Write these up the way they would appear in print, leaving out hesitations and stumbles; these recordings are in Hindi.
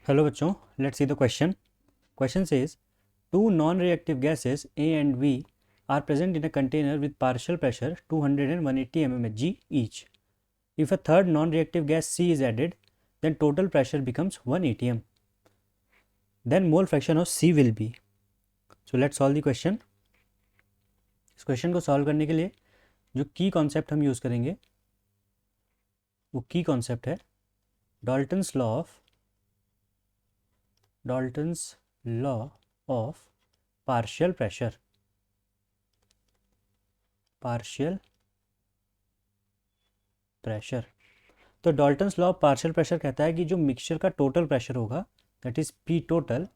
Hello बच्चों, let's see the question. Question says, two non-reactive gases A and B are present in a container with partial pressure 200 and 180 mmHg each. If a third non-reactive gas C is added, then total pressure becomes 1 atm. Then mole fraction of C will be. So let's solve the question. इस क्वेश्चन को सॉल्व करने के लिए जो की कॉन्सेप्ट हम यूज़ करेंगे वो की कॉन्सेप्ट है Dalton's law of partial pressure. तो Dalton's law of partial pressure कहता है कि जो मिक्सचर का टोटल प्रेशर होगा दैट इज पी टोटल,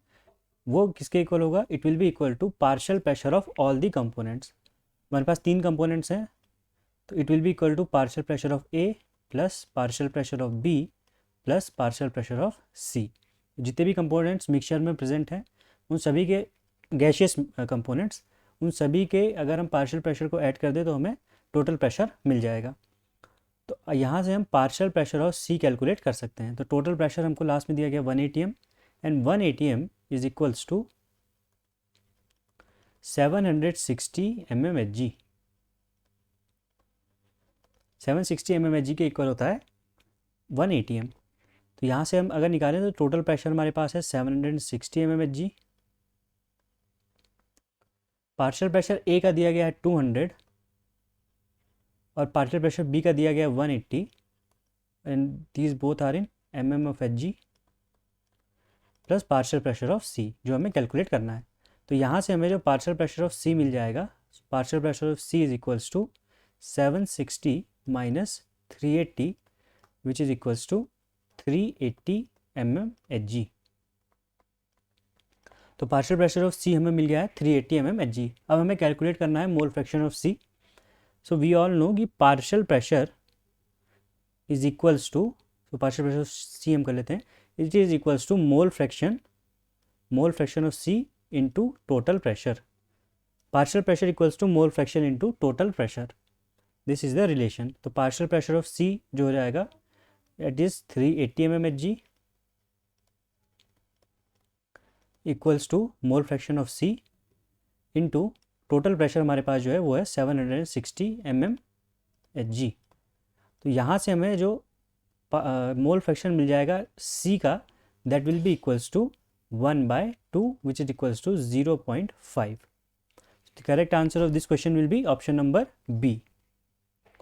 वो किसके इक्वल होगा? It will be equal to partial pressure of all the components. हमारे पास 3 कंपोनेंट्स हैं, तो it will be equal to partial pressure of A plus partial pressure of B plus partial pressure of C. जितने भी कंपोनेंट्स मिक्सचर में प्रेजेंट हैं उन सभी के गैशियस कंपोनेंट्स, उन सभी के अगर हम पार्शियल प्रेशर को ऐड कर दें तो हमें टोटल प्रेशर मिल जाएगा. तो यहाँ से हम partial pressure of C calculate कर सकते हैं. तो टोटल प्रेशर हमको लास्ट में दिया गया 1 atm and 1 atm is equals to 760 mmHg. 760 mmHg के इक्वल होता है 1 atm. तो यहाँ से हम अगर निकालें तो टोटल प्रेशर हमारे पास है 760 mmHg. पार्शियल प्रेशर ए का दिया गया है 200 और पार्शियल प्रेशर बी का दिया गया है 180 and these both are in mm of Hg plus partial pressure of C जो हमें कैलकुलेट करना है. तो यहाँ से हमें जो पार्शियल प्रेशर ऑफ सी मिल जाएगा, partial pressure of C is equals to 760 minus 380 which is equals to 380 mmHg. तो पार्शियल प्रेशर ऑफ सी हमें मिल गया है 380 mmHg. अब हमें कैलकुलेट करना है mole fraction of C. So we all know कि partial pressure is equals to, तो पार्शियल प्रेशर ऑफ सी हम कर लेते हैं, it is equals to mole fraction of C into total pressure. Partial pressure equals to mole fraction into total pressure. This is the relation. तो पार्शियल प्रेशर ऑफ सी जो हो जाएगा it is 380 mmHg equals to mole fraction of C into total pressure हमारे पास जो है वो है 760 mmHg. तो यहाँ से हमें जो मोल फ्रैक्शन मिल जाएगा सी का that will be equals to 1/2 which is equals to 0.5. The correct answer of this question will be option number B.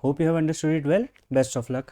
Hope you have understood it well. Best of luck.